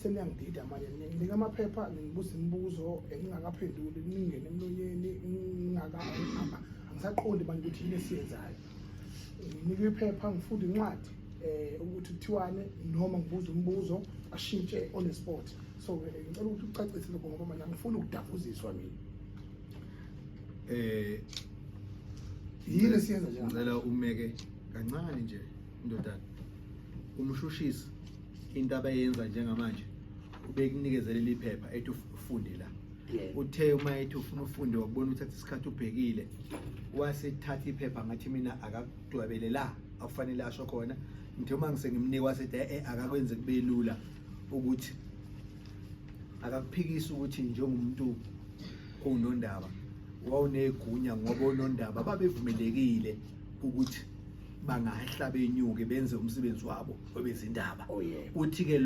seniyangidida manje nginika amaphepha ngibuza imibuzo engingakaphenduli ningene emlonyeni angisaqondi manje ukuthi yini esiyenzayo. Nginika iphepha ngifunda incwadi ukuthi kuthiwane noma ngibuza umbuzo ashintshe on the spot. So ngicela ukuthi ucacise lokho ngoba manje angifuni ukudavuziswa mina. Yini esiyenza nje? Ngicela umeke kancane nje indodana. Umshushisi into abayenza njengamanje ubekunikezele liphepha ethi ufunde la. Uthe uma ethi ufuna ufunde wakubona uthatha isikhathi ubhekile wasethatha iphepha ngathi mina akakudwabele la akufanele asho khona. Ngithe uma ngisengimnika wasethi akakwenze kube lula ukuthi akakuphikisa ukuthi njengomuntu onondaba wawunegunya ngoba onondaba babevumelekile ukuthi bangahla benyuke benze umsebenzi wabo webezindaba. Uthi ke